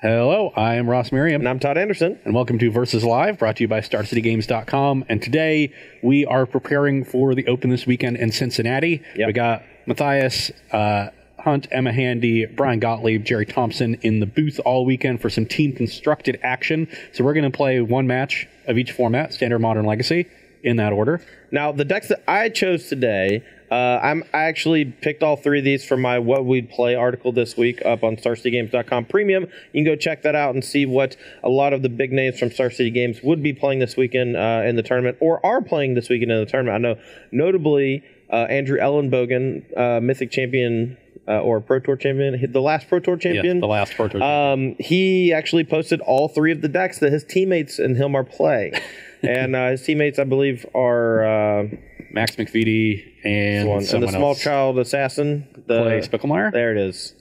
Hello, I am Ross Merriam. And I'm Todd Anderson. And welcome to Versus Live, brought to you by StarCityGames.com. And today we are preparing for the Open this weekend in Cincinnati. Yep. We got Matthias Hunt, Emma Handy, Brian Gottlieb, Jerry Thompson in the booth all weekend for some team-constructed action. So we're going to play one match of each format, Standard, Modern, Legacy, in that order. Now, the decks that I chose today, I actually picked all three of these from my What We'd Play article this week up on StarCityGames.com Premium. You can go check that out and see what a lot of the big names from Star City Games would be playing this weekend in the tournament, or are playing this weekend in the tournament. I know, notably, Andrew Ellenbogen, Mythic Champion, or Pro Tour champion, the last Pro Tour champion. Yeah, the last Pro Tour champion. He actually posted all three of the decks that his teammates and him are playing. And his teammates, I believe, are Max McVitie and the small child assassin. Clay Spickelmeyer? There it is.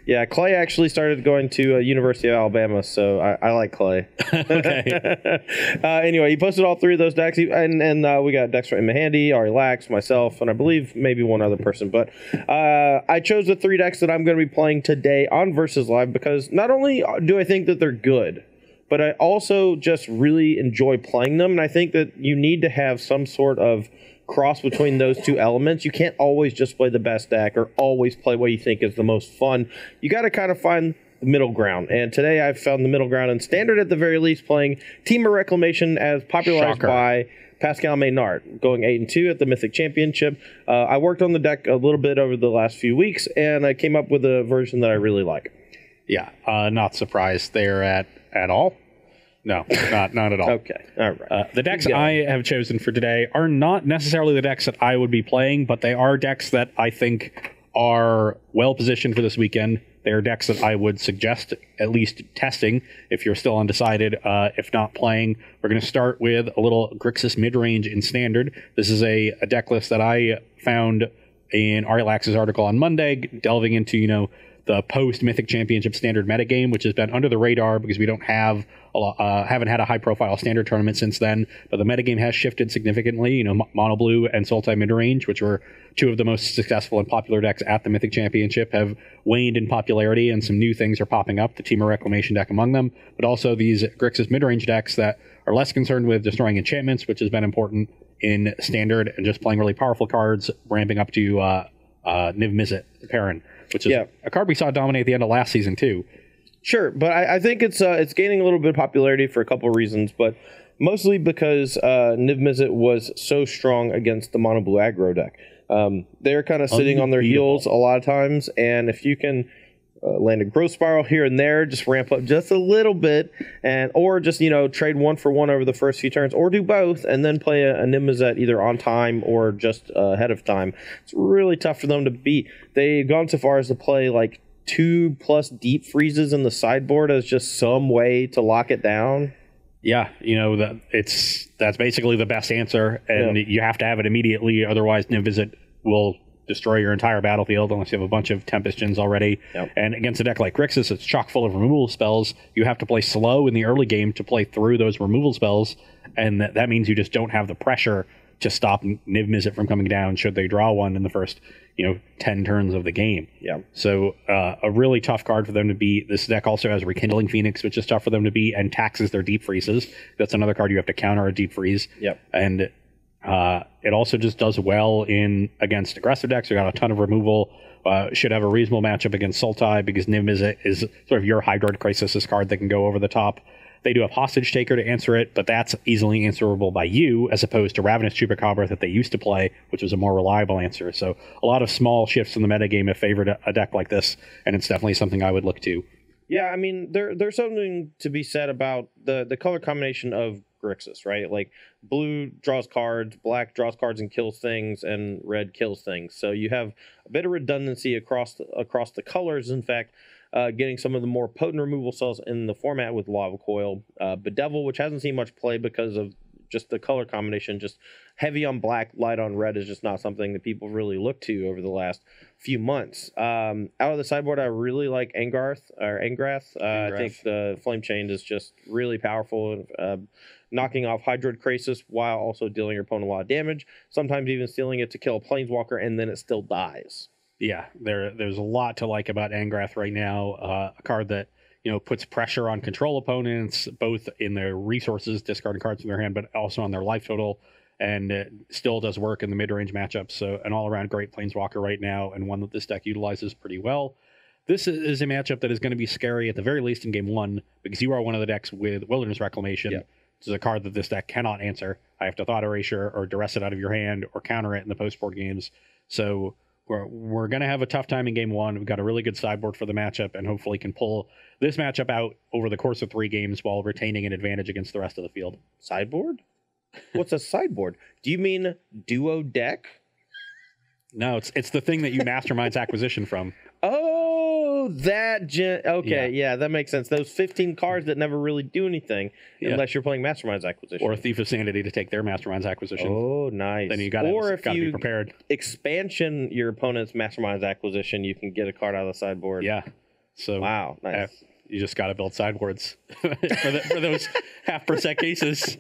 Yeah, Clay actually started going to University of Alabama, so I like Clay. Okay. Anyway, he posted all three of those decks, and we got decks from Emma Handy, Ari Lax, myself, and I believe maybe one other person. But I chose the three decks that I'm going to be playing today on Versus Live because not only do I think that they're good, but I also just really enjoy playing them, and I think that you need to have some sort of cross between those two elements. You can't always just play the best deck or always play what you think is the most fun. You got to kind of find the middle ground, and today I've found the middle ground in Standard at the very least, playing Temur Reclamation as popularized by Pascal Maynard, going 8-2 at the Mythic Championship. I worked on the deck a little bit over the last few weeks, and I came up with a version that I really like. Yeah, not surprised there at all. No, not at all. Okay, all right. The decks I have chosen for today are not necessarily the decks that I would be playing, but they are decks that I think are well positioned for this weekend. They are decks that I would suggest at least testing if you're still undecided, if not playing. We're going to start with a little Grixis Midrange in Standard. This is a deck list that I found in Ari Lax's article on Monday, delving into, the post-Mythic Championship Standard metagame, which has been under the radar because we don't have haven't had a high-profile Standard tournament since then. But the metagame has shifted significantly. Mono Blue and Sultai Midrange, which were two of the most successful and popular decks at the Mythic Championship, have waned in popularity, and some new things are popping up. The Temur Reclamation deck among them, but also these Grixis Midrange decks that are less concerned with destroying enchantments, which has been important in Standard, and just playing really powerful cards, ramping up to Niv Mizzet, the Perrin, which is a card we saw dominate at the end of last season too. Sure, but I think it's gaining a little bit of popularity for a couple of reasons, but mostly because Niv Mizzet was so strong against the Mono Blue aggro deck. They're kind of sitting on their heels a lot of times, and if you can land a growth spiral here and there, just ramp up just a little bit, or just trade one for one over the first few turns, or do both and then play a Niv Mizzet either on time or just ahead of time. It's really tough for them to beat. They've gone so far as to play like 2+ deep freezes in the sideboard as just some way to lock it down. Yeah, that's basically the best answer, and you have to have it immediately, otherwise Niv Mizzet will destroy your entire battlefield unless you have a bunch of Tempest Gens already. Yep. And against a deck like Grixis, it's chock full of removal spells. You have to play slow in the early game to play through those removal spells, and that means you just don't have the pressure to stop Niv Mizzet from coming down should they draw one in the first 10 turns of the game. Yeah. So a really tough card for them to beat. This deck also has Rekindling Phoenix, which is tough for them to beat, and taxes their deep freezes. That's another card you have to counter a deep freeze. Yep. And it also just does well against aggressive decks. You got a ton of removal. Should have a reasonable matchup against Sultai because Niv Mizzet is sort of your Hydroid Crisis card that can go over the top. They do have Hostage Taker to answer it, but that's easily answerable by you as opposed to Ravenous Chupacabra that they used to play, which was a more reliable answer. So a lot of small shifts in the metagame have favored a deck like this, and it's definitely something I would look to. Yeah, I mean, there's something to be said about the color combination of Grixis, right? Like blue draws cards, black draws cards and kills things, and red kills things. So you have a bit of redundancy across the colors. In fact, getting some of the more potent removal spells in the format with Lava Coil, Bedevil, which hasn't seen much play because of just the color combination. Just heavy on black, light on red is just not something that people really look to over the last few months. Out of the sideboard, I really like Angrath. I think the Flame Chain is just really powerful, knocking off Hydroid Crisis while also dealing your opponent a lot of damage, sometimes even stealing it to kill a Planeswalker, and then it still dies. Yeah, there's a lot to like about Angrath right now. A card that puts pressure on control opponents, both in their resources, discarding cards from their hand, but also on their life total, and it still does work in the mid-range matchups. So an all-around great Planeswalker right now, and one that this deck utilizes pretty well. This is a matchup that is going to be scary at the very least in game 1, because you are one of the decks with Wilderness Reclamation. Yep. Which is a card that this deck cannot answer. I have to Thought Erasure or duress it out of your hand or counter it in the post-board games. So we're going to have a tough time in game 1. We've got a really good sideboard for the matchup, and hopefully can pull this matchup out over the course of 3 games while retaining an advantage against the rest of the field. Sideboard? What's a sideboard? Do you mean duo deck? No, it's the thing that you Mastermind's acquisition from. Oh, okay, yeah, that makes sense. Those 15 cards that never really do anything unless you're playing Mastermind's acquisition. Or a Thief of Sanity to take their Mastermind's acquisition. Oh, nice. Then you got to be prepared. Expansion your opponent's Mastermind's acquisition, you can get a card out of the sideboard. Yeah. So wow, nice. You just got to build sideboards for those 0.5% cases.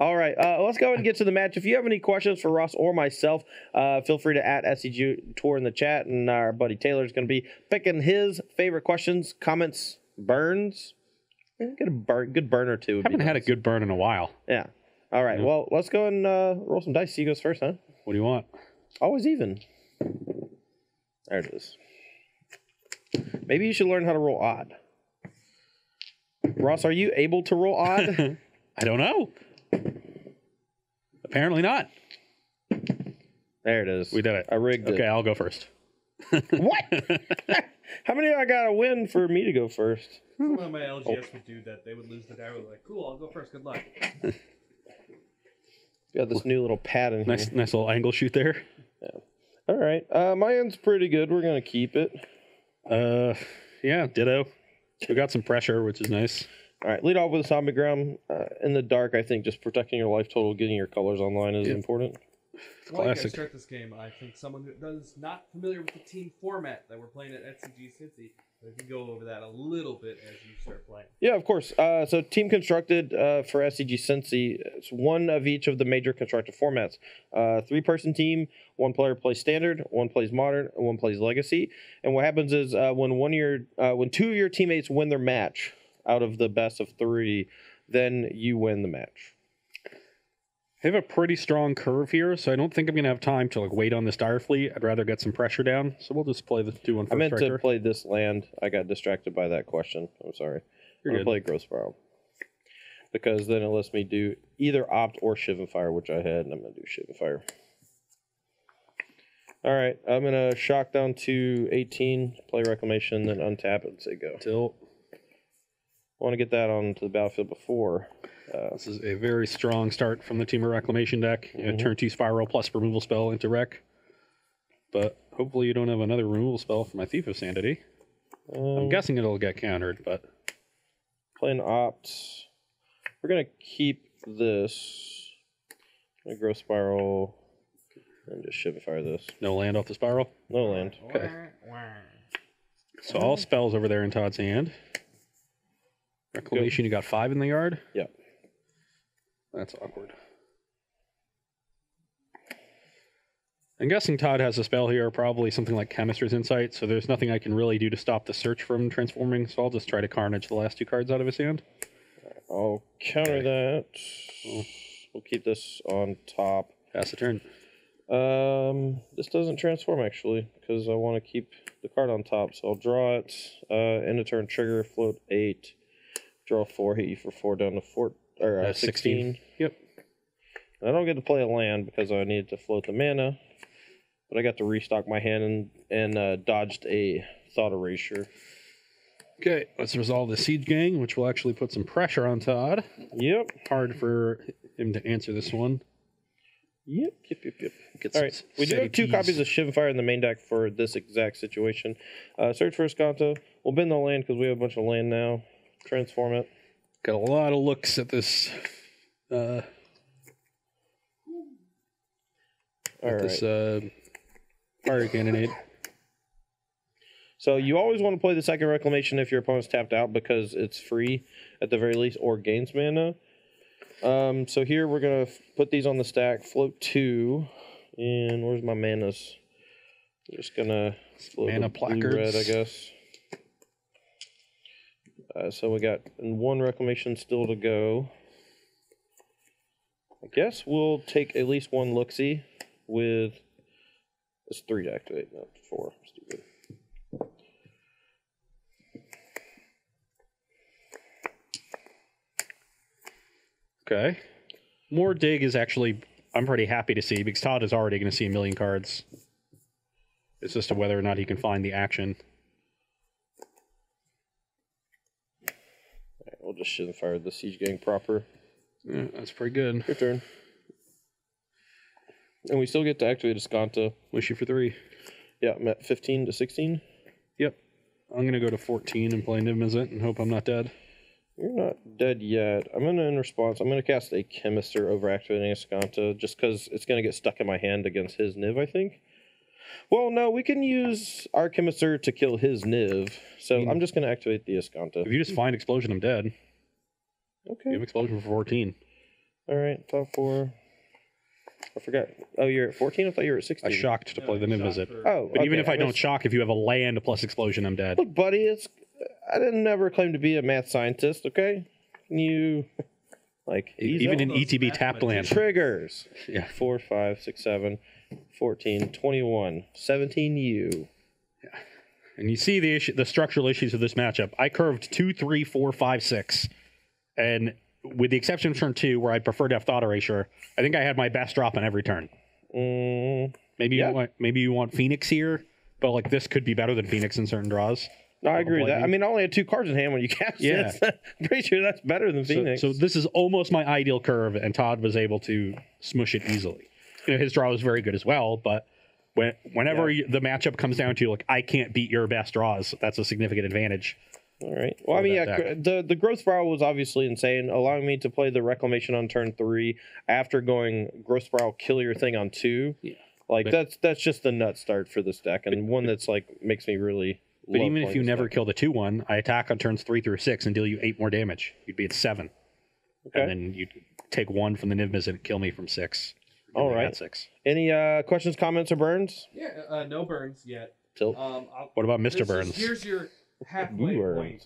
All right, let's go ahead and get to the match. If you have any questions for Ross or myself, feel free to @SCG Tour in the chat, and our buddy Taylor is going to be picking his favorite questions, comments, burns. Get a good burn or two. Haven't had a good burn in a while. Yeah. All right, well, let's go and roll some dice. He goes first, huh? What do you want? Always even. There it is. Maybe you should learn how to roll odd. Ross, are you able to roll odd? I don't know. Apparently not. There it is. We did it. I rigged it. Okay, I'll go first. What? How many I got to win for me to go first? One of my LGS would do that. They would lose the die. We're like, cool, I'll go first. Good luck. Got this new little pad in here. Nice little angle shoot there. Yeah. All right. My end's pretty good. We're going to keep it. Yeah, ditto. We got some pressure, which is nice. All right, lead off with a Zombie Ground. In the dark, I think just protecting your life total, getting your colors online is important. Well, I start this game. I think someone who is not familiar with the team format that we're playing at SCG Cincy, we can go over that a little bit as you start playing. Yeah, of course. So team constructed for SCG Cincy, it's one of each of the major constructed formats. 3-person team, 1 player plays Standard, 1 plays Modern, and 1 plays Legacy. And what happens is when 2 of your teammates win their match out of the best of 3, then you win the match. I have a pretty strong curve here, so I don't think I'm going to have time to wait on this Dire Fleet. I'd rather get some pressure down, so we'll just play the 2-1 first. I meant to play this land. I got distracted by that question. I'm sorry. You're I'm going to play Growth Spiral. Because then it lets me do either Opt or Shivan Fire, which I had, and I'm going to do Shivan Fire. All right, I'm going to shock down to 18, play Reclamation, then untap it and say go. Tilt. I want to get that onto the battlefield before. This is a very strong start from the Temur Reclamation deck. Turn 2 Spiral plus removal spell into Rec. But hopefully you don't have another removal spell for my Thief of Sanity. I'm guessing it'll get countered, but... Playing Opt. We're going to keep this. I'm going to Growth Spiral and just Shivan Fire this. No land off the Spiral? No land. Okay. So all spells over there in Todd's hand. Reclamation, you got 5 in the yard? Yep. That's awkward. I'm guessing Todd has a spell here, probably something like Chemist's Insight, so there's nothing I can really do to stop the search from transforming, so I'll just try to Carnage the last 2 cards out of his hand. I'll counter that. We'll keep this on top. Pass the turn. This doesn't transform, actually, because I want to keep the card on top, so I'll draw it. End of turn, trigger, float 8. Draw 4, hit you for 4 down to 16. Yep. And I don't get to play a land because I needed to float the mana, but I got to restock my hand and dodged a Thought Erasure. Okay, let's resolve the Siege Gang, which will actually put some pressure on Todd. Yep. Hard for him to answer this one. Yep. All right, we do have 2 copies of Shivan Fire in the main deck for this exact situation. Search for Escanto. We'll bend the land because we have a bunch of land now. Transform it. Got a lot of looks at this. Fire candidate. So you always want to play the second Reclamation if your opponent's tapped out because it's free at the very least or gains mana. So here we're gonna put these on the stack. Float 2, and where's my manas? I'm just gonna float mana blue red, I guess. So we got one reclamation still to go. I guess we'll take at least one look-see with... It's 3 to activate, not 4. Stupid. Okay. More dig is actually... I'm pretty happy to see, because Todd is already going to see a million cards. It's just whether or not he can find the action. Right, we'll just shiv fire the Siege Gang proper. Yeah, that's pretty good. Your turn. And we still get to activate Escanta. Wish you for 3. Yeah, I'm at 15 to 16. Yep. I'm going to go to 14 and play Niv-Mizzet and hope I'm not dead. You're not dead yet. I'm going to, in response, I'm going to cast a Chemister over activating Escanta just because it's going to get stuck in my hand against his Niv, I think. Well, no, we can use our Chemister to kill his Niv. So I'm just going to activate the Escanta. If you just find Explosion, I'm dead. Okay. You have Explosion for 14. All right, top 4. I forgot. Oh, you're at 14? I thought you were at 16. I shocked to play the Niv-Mizzet. But even if I don't shock, if you have a land plus Explosion, I'm dead. Look, buddy, I didn't never claim to be a math scientist, okay? Can you, like... Even in ETB tapped land. Triggers. Yeah. 4, 5, 6, 7, 14, 21, 17 U. Yeah. And you see the structural issues of this matchup. I curved 2, 3, 4, 5, 6. And with the exception of turn 2, where I prefer to have Thought Erasure, I think I had my best drop on every turn. Maybe you want Phoenix here, but like this could be better than Phoenix in certain draws. No, I agree with that. I mean, I only had 2 cards in hand when you cast it. I'm pretty sure that's better than Phoenix. So this is almost my ideal curve, and Todd was able to smush it easily. You know, his draw was very good as well, but whenever the matchup comes down to, like, I can't beat your best draws, that's a significant advantage. All right. Well, I mean, yeah, the Growth Spiral was obviously insane, allowing me to play the Reclamation on turn 3 after going Growth Spiral, kill your thing on 2. Yeah. Like, that's just the nut start for this deck, and one that's, like, makes me really... But even if you never kill the 2/1, I attack on turns 3 through 6 and deal you 8 more damage. You'd be at 7. Okay. And then you'd take 1 from the Niv-Mizzet and kill me from 6. All right. 6. Any questions, comments, or burns? Yeah, no burns yet. Tilt. What about Mr. Burns? Here's your halfway point.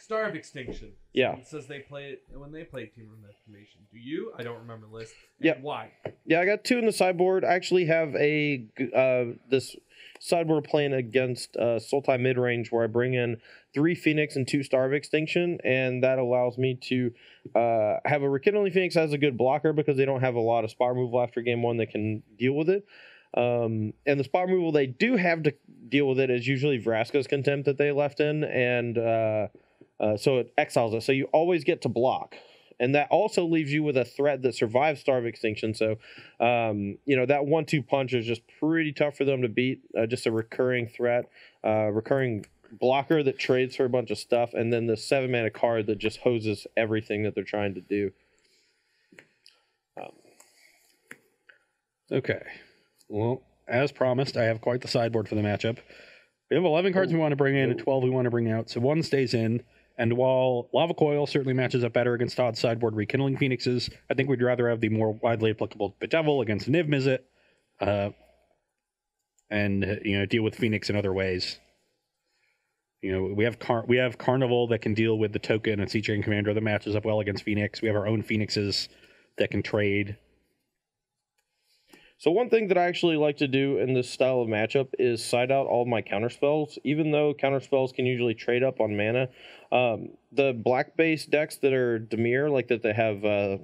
Star of Extinction. Yeah. It says they play it when they play Temur Reclamation. Do you? I don't remember the list. Yeah. Why? Yeah, I got 2 in the sideboard. I actually have this sideboard playing against Sultai Midrange, where I bring in 3 Phoenix and 2 Star of Extinction, and that allows me to have a Rekindling Phoenix as a good blocker because they don't have a lot of spot removal after game 1 that can deal with it. And the spot removal they do have to deal with it is usually Vraska's Contempt that they left in, and so it exiles it. So you always get to block. And that also leaves you with a threat that survives Star of Extinction. So, you know, that 1-2 punch is just pretty tough for them to beat. Just a recurring threat, recurring blocker that trades for a bunch of stuff, and then the 7-mana card that just hoses everything that they're trying to do. Okay. Well, as promised, I have quite the sideboard for the matchup. We have 11 cards we want to bring in and 12 we want to bring out. So 1 stays in. And while Lava Coil certainly matches up better against Todd's sideboard Rekindling Phoenixes, I think we'd rather have the more widely applicable Bedevil against Niv-Mizzet, and you know, deal with Phoenix in other ways. You know, we have Carnival that can deal with the token and Siege Gang Commander that matches up well against Phoenix. We have our own Phoenixes that can trade. So one thing that I actually like to do in this style of matchup is side out all my counterspells. Even though counterspells can usually trade up on mana, the black base decks that are Dimir, like that they have the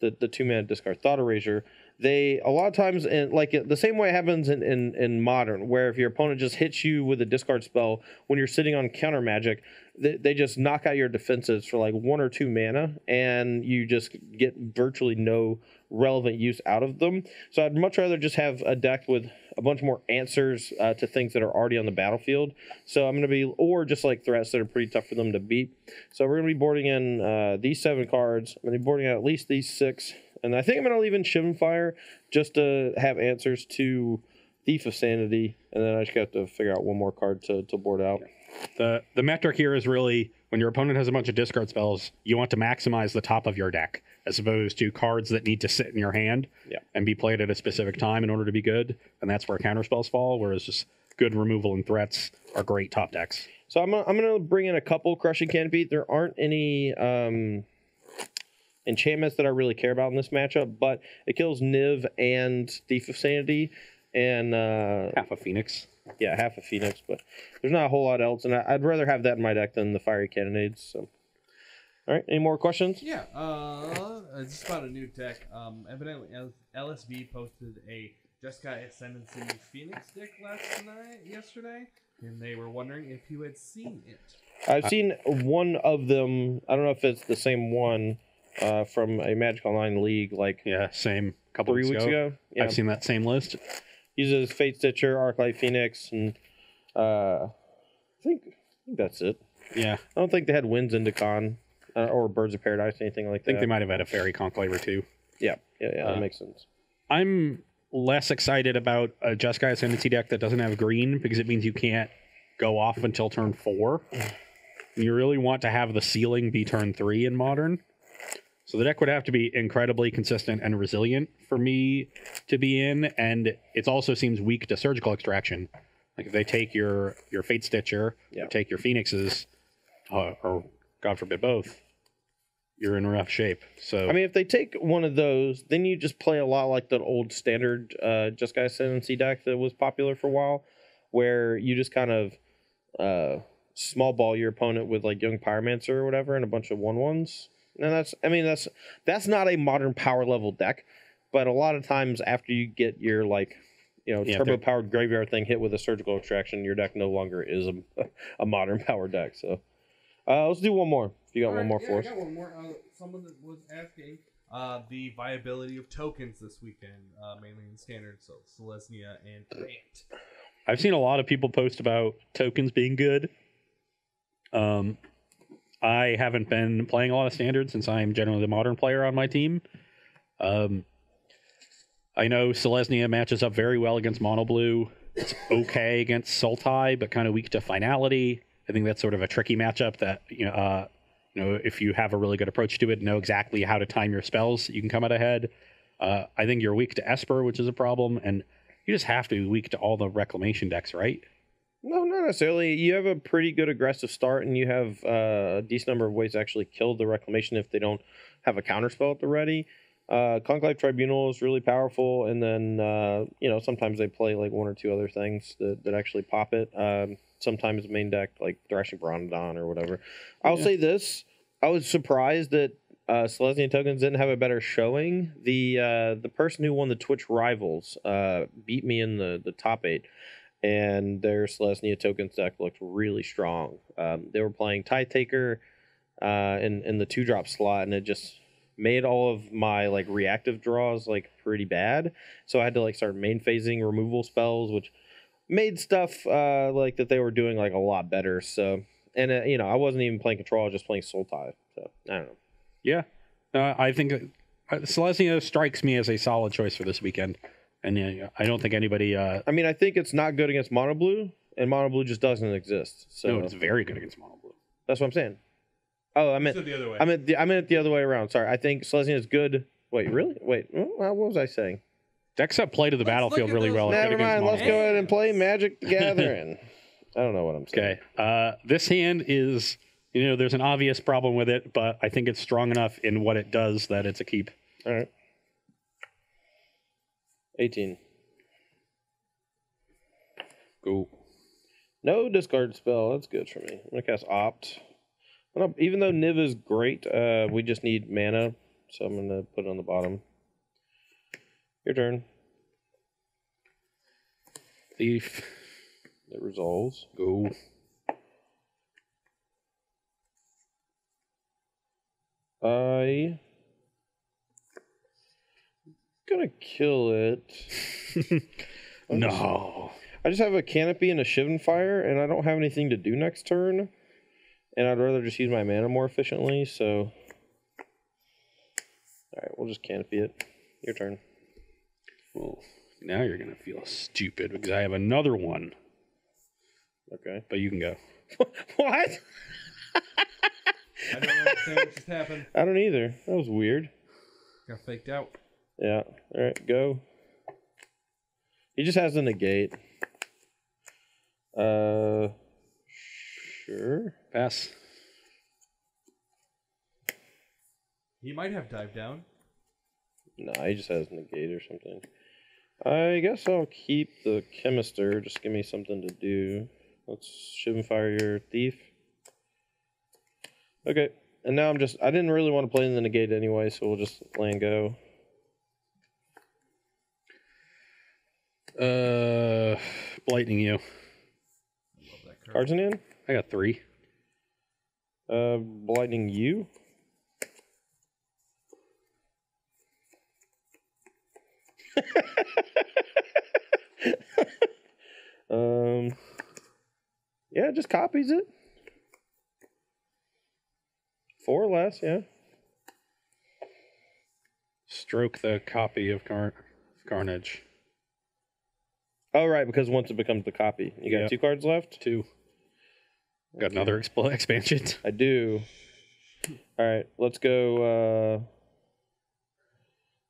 2-mana discard Thought Erasure, they a lot of times, like the same way it happens in Modern, where if your opponent just hits you with a discard spell when you're sitting on counter magic, they just knock out your defenses for like 1 or 2 mana, and you just get virtually no relevant use out of them. So I'd much rather just have a deck with a bunch more answers to things that are already on the battlefield. So I'm going to be, or just like threats that are pretty tough for them to beat. So we're going to be boarding in these 7 cards. I'm going to be boarding out at least these 6. And I think I'm going to leave in Shivan Fire just to have answers to Thief of Sanity. And then I just have to figure out 1 more card to board out. The metric here is really when your opponent has a bunch of discard spells, you want to maximize the top of your deck as opposed to cards that need to sit in your hand and be played at a specific time in order to be good. And that's where counter spells fall. Whereas just good removal and threats are great top decks. So I'm gonna bring in a couple Crushing Canopy. There aren't any enchantments that I really care about in this matchup, but it kills Niv and Thief of Sanity and half a Phoenix. Yeah, half a Phoenix, but there's not a whole lot else, and I'd rather have that in my deck than the Fiery Cannonades. So, all right, any more questions? Yeah, just about a new deck. Evidently, LSV posted a Jeskai Ascendancy Phoenix deck yesterday, and they were wondering if you had seen it. I've seen one of them. I don't know if it's the same one from a Magic Online League, like same couple 3 weeks ago. Yeah. I've seen that same list. Uses Fate Stitcher, Arclight Phoenix, and I think that's it. Yeah. I don't think they had Winds into Con or Birds of Paradise, anything like that. I think they might have had a Fairy Conclave or two. Yeah, that makes sense. I'm less excited about a Jeskai Ascendancy deck that doesn't have green because it means you can't go off until turn 4. You really want to have the ceiling be turn 3 in Modern. So the deck would have to be incredibly consistent and resilient for me to be in, and it also seems weak to Surgical Extraction. Like if they take your Fate Stitcher, take your Phoenixes, or God forbid both, you're in rough shape. So I mean, if they take one of those, then you just play a lot like the old standard Jeskai Ascendancy deck that was popular for a while, where you just kind of small ball your opponent with like Young Pyromancer or whatever and a bunch of 1/1s. And that's not a Modern power level deck, but a lot of times after you get your turbo powered graveyard thing hit with a Surgical Extraction, your deck no longer is a Modern power deck. So let's do one more. If you got one more for us. I got one more. Someone that was asking the viability of tokens this weekend, mainly in Standard, so Selesnya and Grant. I've seen a lot of people post about tokens being good. I haven't been playing a lot of Standard since I'm generally the Modern player on my team. I know Selesnya matches up very well against Mono Blue. It's okay against Sultai, but kind of weak to Finality. I think that's sort of a tricky matchup that, if you have a really good approach to it, know exactly how to time your spells, you can come out ahead. I think you're weak to Esper, which is a problem, and you just have to be weak to all the Reclamation decks, right? No, not necessarily. You have a pretty good aggressive start, and you have a decent number of ways to actually kill the Reclamation if they don't have a counterspell at the ready. Conclave Tribunal is really powerful, and then sometimes they play like one or two other things that actually pop it. Sometimes main deck like Thrashing Bronodon or whatever. I'll say this: I was surprised that Selesnya tokens didn't have a better showing. The person who won the Twitch Rivals beat me in the top 8. And their Selesnya tokens deck looked really strong. They were playing Tide Taker in the 2-drop slot, and it just made all of my reactive draws pretty bad. So I had to start main phasing removal spells, which made stuff that they were doing a lot better. So I wasn't even playing control; I was just playing Sultai. So I don't know. Yeah, I think Selesnya strikes me as a solid choice for this weekend. And I don't think anybody... I think it's not good against Mono Blue, and Mono Blue just doesn't exist. So no, it's very good against Mono Blue. That's what I'm saying. Oh, I meant the other way. I meant it the other way around. Sorry, I think Selesnya is good. Wait, really? Wait, what was I saying? Decks that play to the battlefield really well. Never mind, let's go ahead and play Magic the Gathering. I don't know what I'm saying. Okay, this hand is... there's an obvious problem with it, but I think it's strong enough in what it does that it's a keep. All right. 18. Go. No discard spell. That's good for me. I'm going to cast Opt. Even though Niv is great, we just need mana, so I'm going to put it on the bottom. Your turn. Thief. It resolves. Go. I... gonna kill it. No. I just have a Canopy and a Shivan Fire, and I don't have anything to do next turn. And I'd rather just use my mana more efficiently, so... Alright, we'll just Canopy it. Your turn. Well, now you're gonna feel stupid, because I have another one. Okay. But you can go. What? I don't understand what just happened. I don't either. That was weird. Got faked out. Yeah. Alright, go. He just has to negate. Sure. Pass. He might have dive down. No, he just has negate or something. I guess I'll keep the chemister. Just give me something to do. Let's shiv and fire your thief. Okay, and now I didn't really want to play in the negate anyway, so we'll just land go. Blightning you. Love that card. Cards in hand? I got 3. Blightning you. Yeah, just copies it. 4 or less, yeah. Stroke the copy of Carnage. Oh, right, because once it becomes the copy. You got 2 cards left? 2. Got another expansion. I do. All right, let's go.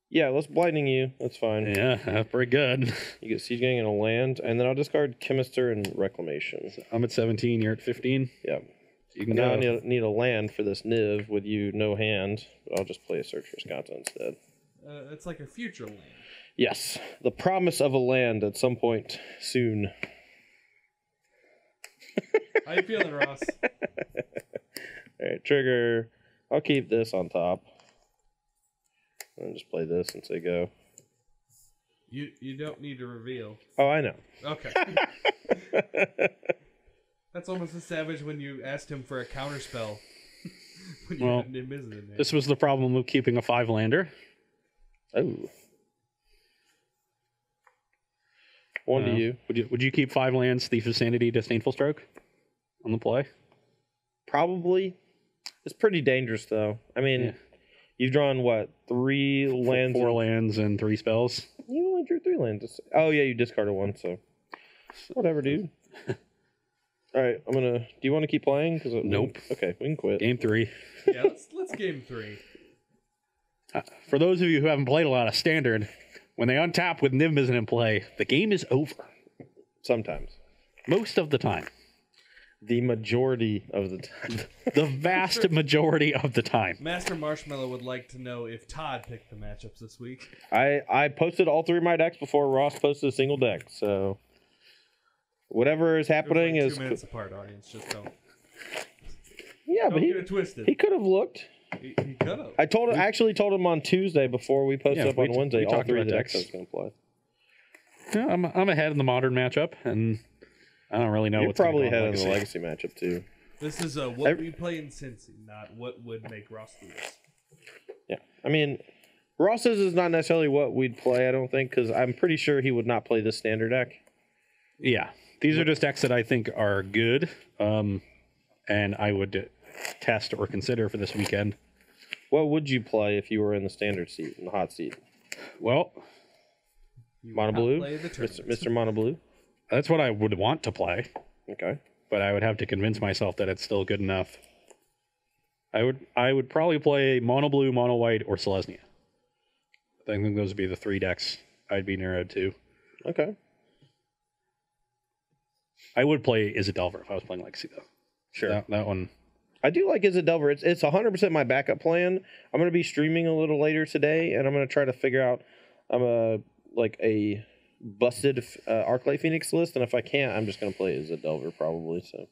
Yeah, let's Blightning you. That's fine. Yeah, that's pretty good. You get Siege Gang and a land, and then I'll discard Chemister and Reclamation. So I'm at 17, you're at 15. Yeah. You can Now go. I need a land for this Niv with you no hand, but I'll just play a Search for Skata instead. It's like a future land. Yes, the promise of a land at some point soon. How you feeling, Ross? All right, trigger. I'll keep this on top. And just play this and say go. You don't need to reveal. Oh, I know. Okay. That's almost as savage when you asked him for a counterspell. When you had Niv Mizzet in there. This was the problem of keeping a 5-lander. Oh. One to you. Would you keep 5 lands, Thief of Sanity, Disdainful Stroke on the play? Probably. It's pretty dangerous, though. I mean, you've drawn, what, 3 lands? 4 lands and 3 spells. You only drew 3 lands. Oh, yeah, you discarded 1, so. Whatever, dude. All right, I'm going to... Do you want to keep playing? Nope. Okay, we can quit. Game 3. Yeah, let's game 3. For those of you who haven't played a lot of Standard, when they untap with Niv Mizzet in play, the game is over. Sometimes. Most of the time. The majority of the time. The vast majority of the time. Master Marshmallow would like to know if Todd picked the matchups this week. I posted all 3 of my decks before Ross posted a single deck, so whatever is happening Like is 2 minutes apart, audience. Just don't. Yeah, Don't but get it twisted. he could have looked. He could have. I actually told him on Tuesday before we posted up on Wednesday we all talked 3 of about the decks I decks. was going to play. Yeah, I'm ahead in the Modern matchup, and I don't really know You're what's going probably on ahead in the Legacy. Legacy matchup too. This is what we play in Cincy, not what would make Ross do this. Yeah, I mean, Ross's is not necessarily what we'd play. I don't think, because I'm pretty sure he would not play this standard deck. Yeah, these are just decks that I think are good, and I would test or consider for this weekend. What would you play if you were in the standard seat, in the hot seat? Well, Mono Blue, Play the Mr. Mono Blue. that's what I would want to play, Okay. but I would have to convince myself that it's still good enough. I would probably play Mono Blue, Mono White, or Selesnya. I think those would be the 3 decks I'd be narrowed to. Okay. I would play Izzet if I was playing Legacy, though. Sure. That one. I do like Izzet Delver. It's 100% my backup plan. I'm going to be streaming a little later today, and I'm going to try to figure out a busted Arclight Phoenix list, and if I can't, I'm just going to play Izzet Delver probably. So.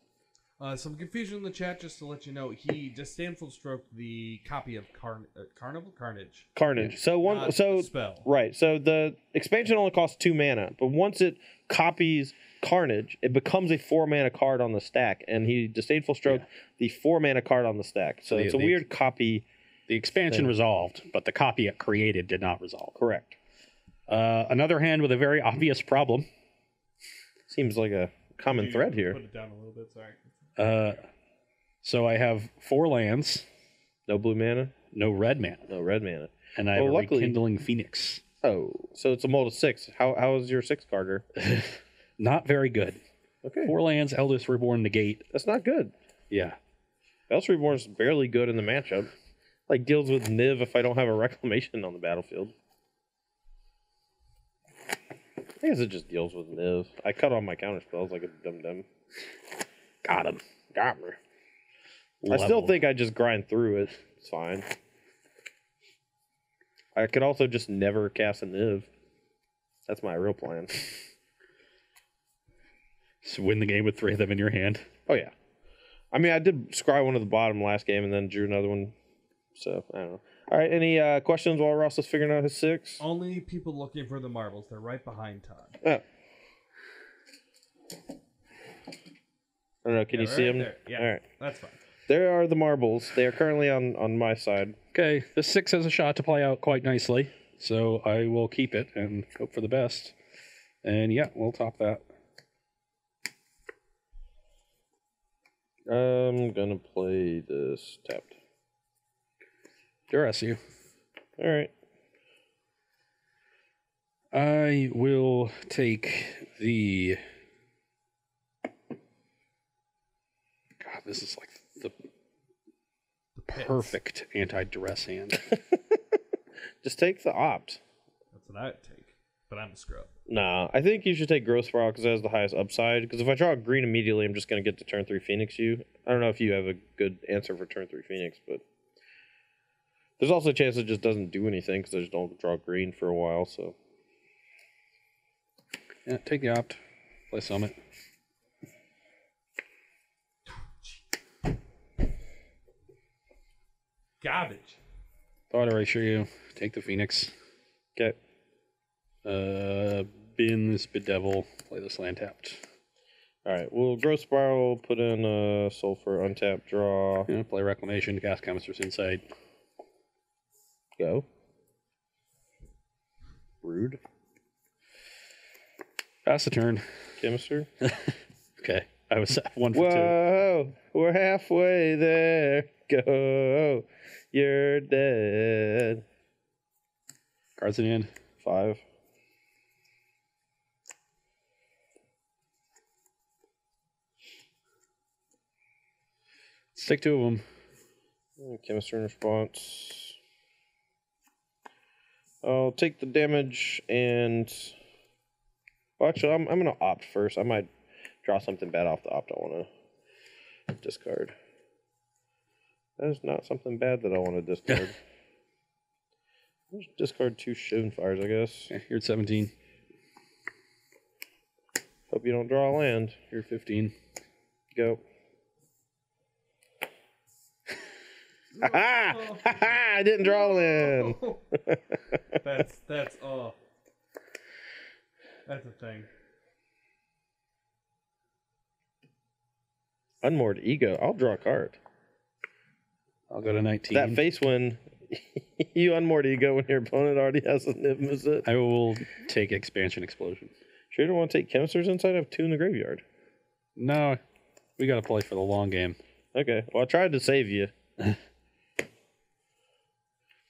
Some confusion in the chat, just to let you know. He just Stanfield stroked the copy of Carnage. Carnage. So The spell. right. So the expansion only costs 2 mana, but once it copies Carnage, it becomes a 4 mana card on the stack, and he disdainful stroke the 4 mana card on the stack. So it's a weird copy. The expansion resolved, but the copy it created did not resolve. Correct. Another hand with a very obvious problem. Seems like a common thread here. Put it down a little bit, sorry. So I have 4 lands, No blue mana, no red mana, no red mana. and I have a luckily- Rekindling Phoenix. Oh, so it's a mold of 6. How is your 6 carder? Not very good. Okay, 4 lands, Eldest Reborn, negate. that's not good. Yeah. Elf Reborn's barely good in the matchup. Like deals with Niv if I don't have a Reclamation on the battlefield. I guess it just deals with Niv. I cut all my counter spells like a dum-dum. Got him. Got me. I still think I just grind through it. It's fine. I could also just never cast a Niv. That's my real plan. So win the game with 3 of them in your hand. Oh, yeah. I mean, I did scry one at the bottom last game and then drew another one. So, I don't know. All right, any questions while Ross is figuring out his 6? Only people looking for the marbles. They're right behind Todd. Oh. I don't know. Can you see them? There. Yeah, all right. That's fine. There are the marbles. They are currently on my side. Okay, the 6 has a shot to play out quite nicely, so I will keep it and hope for the best. And yeah, we'll top that. I'm gonna play this tapped. Duress you. All right. I will take the... God, this is like the perfect anti-duress hand. Just take the opt. That's what I would take, but I'm a scrub. Nah, I think you should take Growth Spiral because it has the highest upside. Because if I draw green immediately, I'm just going to get to turn 3 Phoenix you. I don't know if you have a good answer for turn 3 Phoenix, but there's also a chance it just doesn't do anything because I just don't draw green for a while. So yeah, take the opt. Play Summit. Garbage. Thought erasure you. Take the Phoenix. okay. Bin this Bedevil. Play this land tapped. All right, we'll Growth Spiral, put in Sulfur, untap, draw. Yeah, play Reclamation, cast Chemist's Insight. Go. Rude. Pass the turn. Chemister. Okay, I was 1 for 2. Whoa, we're halfway there. Go. You're dead. Cards in hand. 5. Stick 2 of them. Chemistry in response. I'll take the damage and... Well, actually, I'm going to opt first. I might draw something bad off the opt. I want to discard. That is not something bad that I want to discard. Just discard 2 Stonefires, I guess. Yeah, you're at 17. Hope you don't draw a land. You're at 15. Go. Ha ha! I didn't draw a land. That's that's a thing. Unmoored Ego. I'll draw a card. I'll go to 19. That face when you unmoored Ego when your opponent already has a Niv Mizzet. I will take Expansion Explosion. Sure you don't want to take Chemisters inside? I have 2 in the graveyard. No, we got to play for the long game. Okay, well I tried to save you.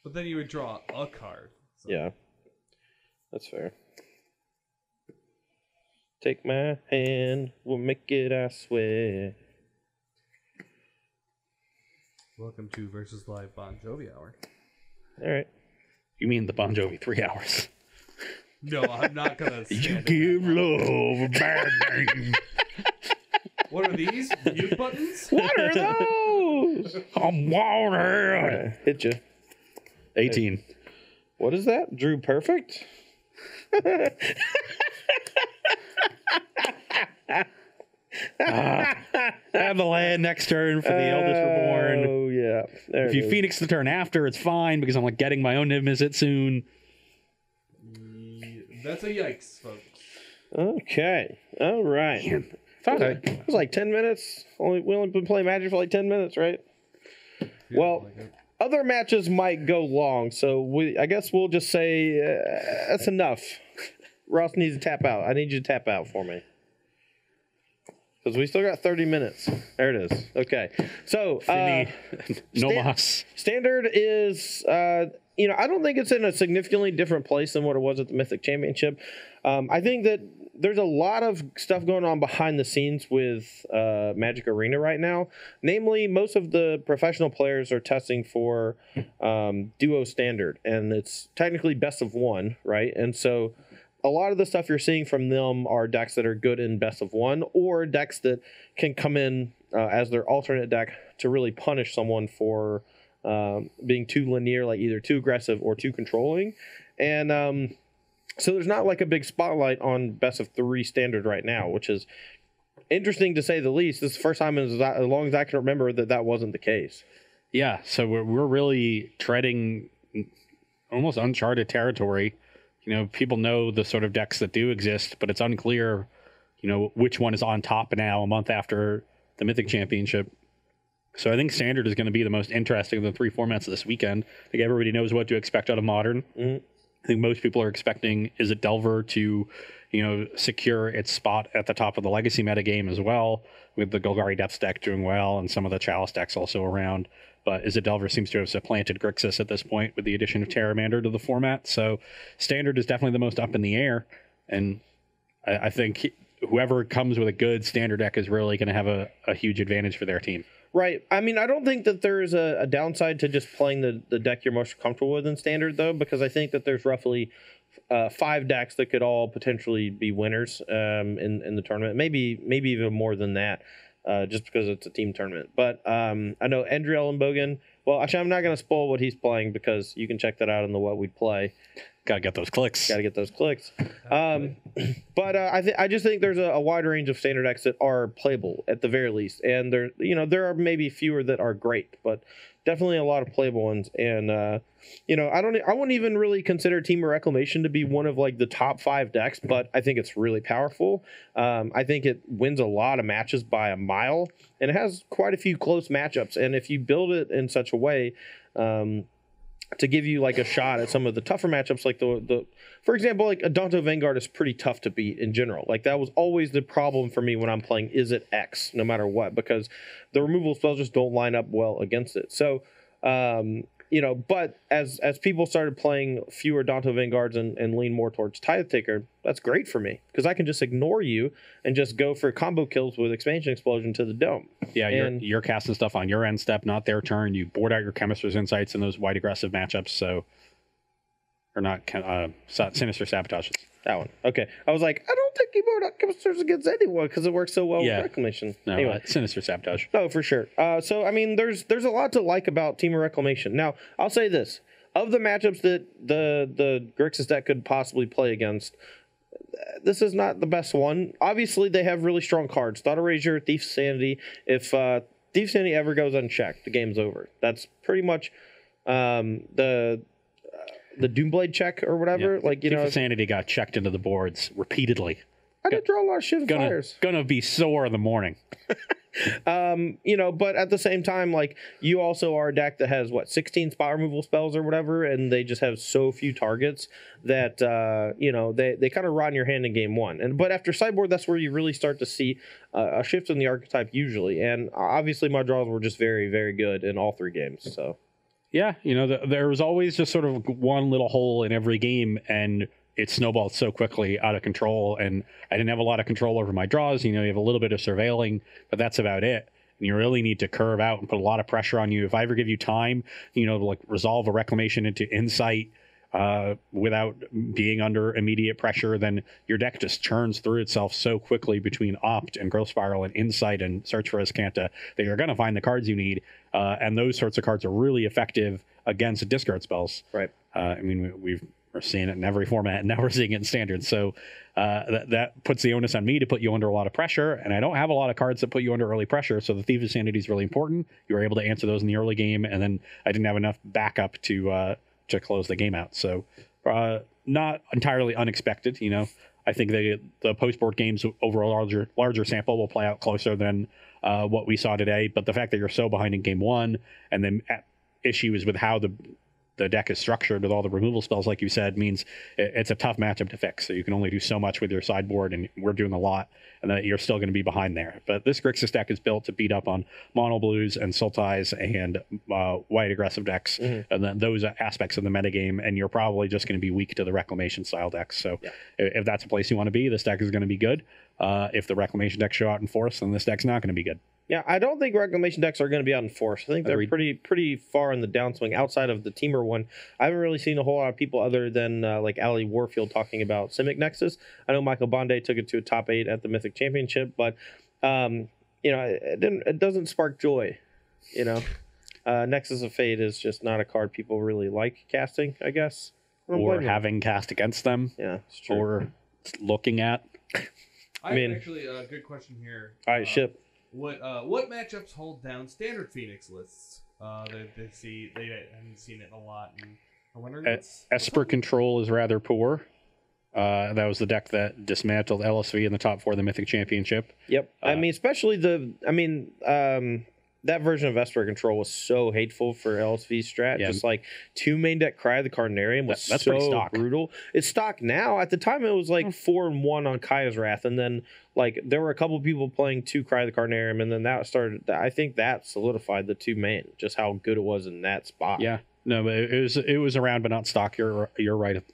But then you would draw a card. So. Yeah, that's fair. Take my hand, we'll make it, I swear. Welcome to Versus Live Bon Jovi Hour. All right. You mean the Bon Jovi 3 hours? No, I'm not gonna. You give love a bad name. What are these? Mute buttons? What are those? I'm wild hair. Hit you. 18. What is that? Drew perfect? Have the land next turn for the Eldest Reborn. Oh, yeah. There If you Phoenix the turn after, it's fine because I'm like getting my own Niv Mizzet soon. That's a yikes, folks. Okay. All right. It was like 10 minutes. We only been playing Magic for like 10 minutes, right? Well, other matches might go long, so I guess we'll just say that's enough. Ross needs to tap out. I need you to tap out for me. Because we still got 30 minutes. There it is. Okay. So, no mas. Standard is, I don't think it's in a significantly different place than what it was at the Mythic Championship. I think that there's a lot of stuff going on behind the scenes with Magic Arena right now. Namely, most of the professional players are testing for Duo Standard, and it's technically best of 1, right? And so a lot of the stuff you're seeing from them are decks that are good in best of one, or decks that can come in as their alternate deck to really punish someone for being too linear, like either too aggressive or too controlling. And so there's not like a big spotlight on best of 3 standard right now, which is interesting to say the least. This is the first time as long as I can remember that wasn't the case. Yeah, so we're really treading almost uncharted territory. People know the sort of decks that do exist, but it's unclear, which one is on top now a month after the Mythic Championship. So I think Standard is going to be the most interesting of the 3 formats this weekend. I think everybody knows what to expect out of Modern. Mm-hmm. I think most people are expecting Izzet Delver to, secure its spot at the top of the Legacy metagame as well, with the Golgari Depths deck doing well and some of the Chalice decks also around. But Izzet Delver seems to have supplanted Grixis at this point with the addition of Terramander to the format. So Standard is definitely the most up in the air. And I think whoever comes with a good Standard deck is really going to have a huge advantage for their team. Right. I mean, I don't think that there's a downside to just playing the deck you're most comfortable with in Standard, though, because I think that there's roughly 5 decks that could all potentially be winners in the tournament. Maybe even more than that, just because it's a team tournament. But I know Andriel and Bogan. Well, actually, I'm not going to spoil what he's playing because you can check that out in the What We'd Play. Got to get those clicks. But I just think there's a wide range of standard decks that are playable at the very least, and there are maybe fewer that are great, but definitely a lot of playable ones. And I wouldn't even really consider Temur Reclamation to be one of like the top 5 decks, but I think it's really powerful. I think it wins a lot of matches by a mile, and it has quite a few close matchups. And if you build it in such a way to give you like a shot at some of the tougher matchups, like for example, like a Danto Vanguard is pretty tough to beat in general. Like that was always the problem for me when I'm playing Izzet X, no matter what, because the removal spells just don't line up well against it. So, but as people started playing fewer Danto Vanguards and lean more towards Tithe Taker, that's great for me because I can just ignore you and just go for combo kills with Expansion Explosion to the dome. Yeah, you're casting stuff on your end step, not their turn. You board out your Chemist's Insights in those wide aggressive matchups, or not Sinister Sabotages. That one. Okay. I was like, I don't think you board out Chemist's against anyone because it works so well with Reclamation. No, anyway. Sinister Sabotage. No, for sure. So, I mean, there's a lot to like about Temur Reclamation. Now, I'll say this. Of the matchups that the Grixis deck could possibly play against, this is not the best one. Obviously, they have really strong cards. Thought Erasure, Thief's Sanity. If Thief's Sanity ever goes unchecked, the game's over. That's pretty much the Doomblade check or whatever. Yeah. Thief's Sanity got checked into the boards repeatedly. I did draw a lot of Shiv Fires. Gonna be sore in the morning. But at the same time, like, you also are a deck that has 16 spot removal spells or whatever, and they just have so few targets that they kind of rot in your hand in game 1. But after sideboard, that's where you really start to see a shift in the archetype usually. And obviously my draws were just very, very good in all 3 games. So yeah, there was always just sort of one little hole in every game, and it snowballed so quickly out of control. And I didn't have a lot of control over my draws. You have a little bit of surveilling, but that's about it. And you really need to curve out and put a lot of pressure on you. If I ever give you time, to like resolve a Reclamation into Insight without being under immediate pressure, then your deck just churns through itself so quickly between Opt and Growth Spiral and Insight and Search for Azcanta that you're going to find the cards you need. And those sorts of cards are really effective against discard spells. Right. We're seeing it in every format, and now we're seeing it in Standard. So that puts the onus on me to put you under a lot of pressure, and I don't have a lot of cards that put you under early pressure, so the Thief's Sanity is really important. You were able to answer those in the early game, and then I didn't have enough backup to close the game out. So not entirely unexpected. I think the post-board games over a larger sample will play out closer than what we saw today, but the fact that you're so behind in game 1, and then issues with how the deck is structured with all the removal spells, like you said, means it's a tough matchup to fix. So you can only do so much with your sideboard, and we're doing a lot, and that you're still going to be behind there. But this Grixis deck is built to beat up on mono blues and Sultais and white aggressive decks, and then those aspects of the metagame, and you're probably just going to be weak to the Reclamation style decks. So if that's a place you want to be, this deck is going to be good. If the Reclamation decks show out in force, then this deck's not going to be good. Yeah, I don't think Reclamation decks are going to be out in force. I think they're pretty far in the downswing outside of the Temur one. I haven't really seen a whole lot of people other than like Ali Warfield talking about Simic Nexus. I know Michael Bonde took it to a top 8 at the Mythic Championship, but it doesn't spark joy. Nexus of Fate is just not a card people really like casting, I guess. Or having cast against them. Yeah, it's true. Or looking at. I mean, actually, a good question here. All right, ship. What matchups hold down standard Phoenix lists? They haven't seen it a lot, and I'm wondering. Esper Control is rather poor. That was the deck that dismantled LSV in the top 4 of the Mythic Championship. Yep. Especially that version of Esper Control was so hateful for LSV strat. Yeah. Just like 2 main deck Cry the Carnarium was that's so stock. Brutal. It's stock now. At the time, it was like 4-1 on Kaya's Wrath, and then like there were a couple people playing 2 Cry the Carnarium, and then that started. I think that solidified the 2 main, just how good it was in that spot. Yeah. No, but it was around, but not stock. You're right.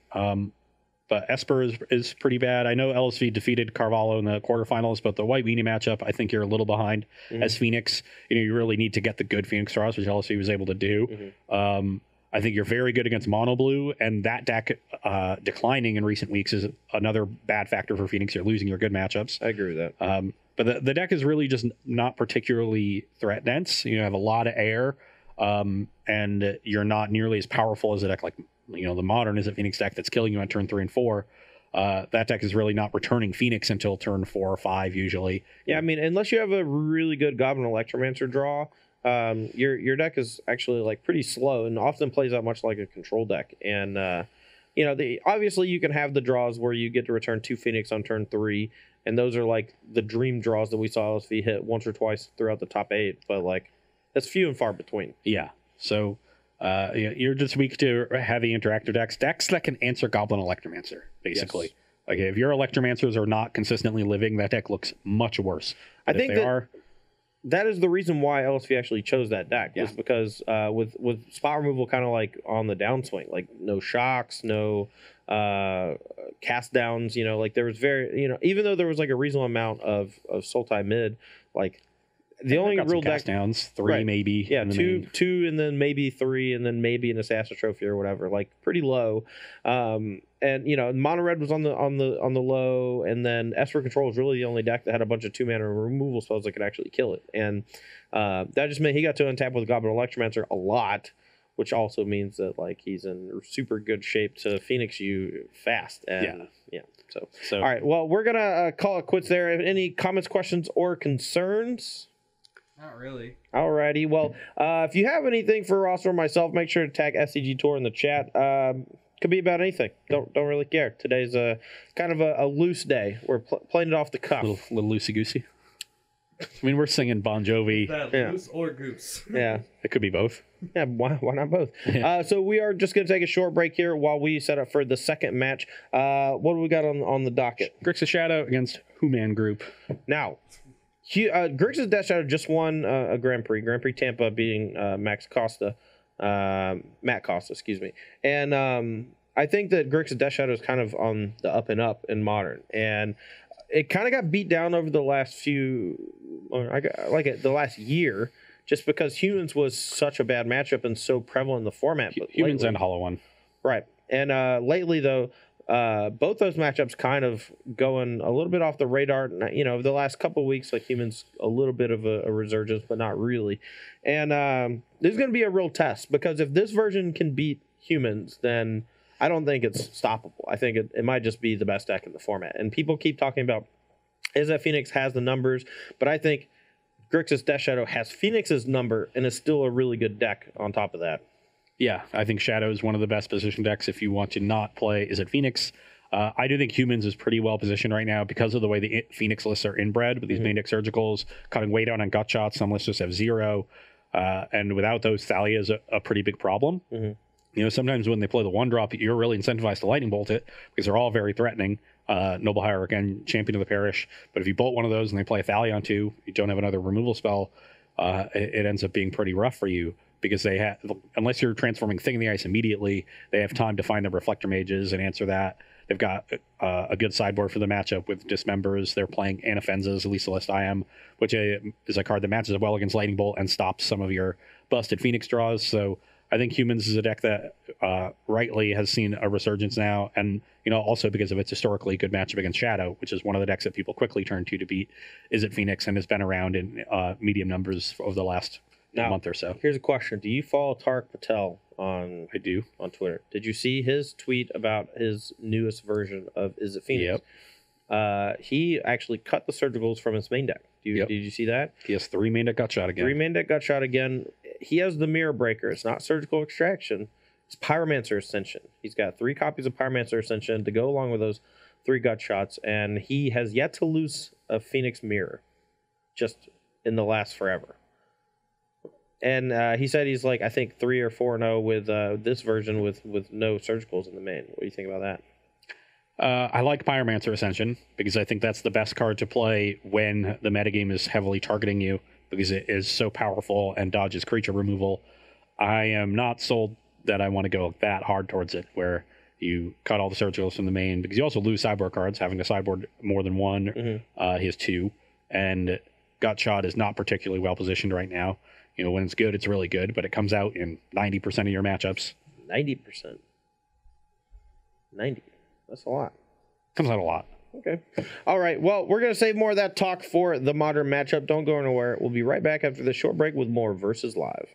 But Esper is pretty bad. I know LSV defeated Carvalho in the quarterfinals, but the white weenie matchup, I think you're a little behind. As Phoenix. You really need to get the good Phoenix draws, which LSV was able to do. I think you're very good against mono blue, and that deck declining in recent weeks is another bad factor for Phoenix. You're losing your good matchups. I agree with that. But the deck is really just not particularly threat dense. You have a lot of air, and you're not nearly as powerful as a deck like the Modern is a Phoenix deck that's killing you on turn 3 and 4. That deck is really not returning Phoenix until turn 4 or 5 usually. Yeah, I mean, unless you have a really good Goblin Electromancer draw, your deck is actually like pretty slow and often plays out much like a control deck. And obviously you can have the draws where you get to return 2 Phoenix on turn 3, and those are like the dream draws that we saw LSV hit once or twice throughout the top 8. But like that's few and far between. Yeah, so. You're just weak to heavy interactive decks that can answer Goblin Electromancer, basically. Yes. Like if your Electromancers are not consistently living, that deck looks much worse. But I think that is the reason why LSV actually chose that deck, was because with spot removal kind of like on the downswing, like no shocks, no cast downs, like there was even though there was like a reasonable amount of Sultai mid, like the only real deck downs 3 right. Maybe 2 and then maybe 3 and then maybe an Assassin Trophy or whatever, like pretty low. And Mono Red was on the low, and then Esper Control was really the only deck that had a bunch of 2-mana removal spells that could actually kill it, and that just meant he got to untap with Goblin Electromancer a lot, which also means that like he's in super good shape to Phoenix you fast. And so all right, well, we're gonna call it quits there. Any comments, questions, or concerns? Not really. Alrighty. Well, if you have anything for Ross or myself, make sure to tag SCG Tour in the chat. Could be about anything. Don't really care. Today's kind of a loose day. We're playing it off the cuff. Little loosey goosey. I mean, we're singing Bon Jovi. Loose or goose? Yeah, it could be both. Yeah, why not both? Yeah. So we are just going to take a short break here while we set up for the second match. What do we got on the docket? Grixis Shadow against Human Group. Now. Grixis Death Shadow just won a Grand Prix Tampa, beating Matt Costa, excuse me. And I think that Grixis Death Shadow is kind of on the up and up in Modern, and it kind of got beat down over the last the last year, just because Humans was such a bad matchup and so prevalent in the format. But Humans and Hollow One, right? And lately though. Both those matchups kind of going a little bit off the radar. The last couple of weeks, like Humans, a little bit of a resurgence, but not really. And this is going to be a real test, because if this version can beat Humans, then I don't think it's stoppable. I think it might just be the best deck in the format. And people keep talking about is that Phoenix has the numbers, but I think Grixis Death Shadow has Phoenix's number and is still a really good deck on top of that. Yeah, I think Shadow is one of the best position decks if you want to not play Is It Phoenix. I do think Humans is pretty well positioned right now because of the way the Phoenix lists are inbred with these main deck surgicals, cutting way down on gut shots. Some lists just have 0. And without those, Thalia is a pretty big problem. Sometimes when they play the 1-drop, you're really incentivized to Lightning Bolt it because they're all very threatening. Noble Hierarch and Champion of the Parish. But if you bolt one of those and they play a Thalia on 2, you don't have another removal spell, it ends up being pretty rough for you. Because they have, unless you're transforming Thing in the Ice immediately, they have time to find the Reflector Mages and answer that. They've got a good sideboard for the matchup with Dismembers. They're playing Anafenzas, at least the list I am, which is a card that matches well against Lightning Bolt and stops some of your busted Phoenix draws. So I think Humans is a deck that rightly has seen a resurgence now, and also because of its historically good matchup against Shadow, which is one of the decks that people quickly turn to beat Izzet Phoenix, and has been around in medium numbers over the last month or so. Here's a question: do you follow Tarek Patel I do on Twitter? Did you see his tweet about his newest version of Izzet Phoenix? Yep. He actually cut the surgicals from his main deck. Did you see that? He has 3 main deck Gutshot again. 3 main deck Gutshot again. He has the Mirror Breaker. It's not Surgical Extraction. It's Pyromancer Ascension. He's got 3 copies of Pyromancer Ascension to go along with those 3 Gutshots, and he has yet to lose a Phoenix Mirror just in the last forever. And he said he's like, I think 3 or 4-0 with this version with no surgicals in the main. What do you think about that? I like Pyromancer Ascension because I think that's the best card to play when the metagame is heavily targeting you, because it is so powerful and dodges creature removal. I am not sold that I want to go that hard towards it, where you cut all the surgicals from the main, because you also lose sideboard cards, having to sideboard more than one. Mm-hmm. He has 2, and Gutshot is not particularly well positioned right now. When it's good, it's really good, but it comes out in 90% of your matchups. 90%. 90. That's a lot. Comes out a lot. Okay. All right. Well, we're going to save more of that talk for the Modern Matchup. Don't go anywhere. We'll be right back after this short break with more Versus Live.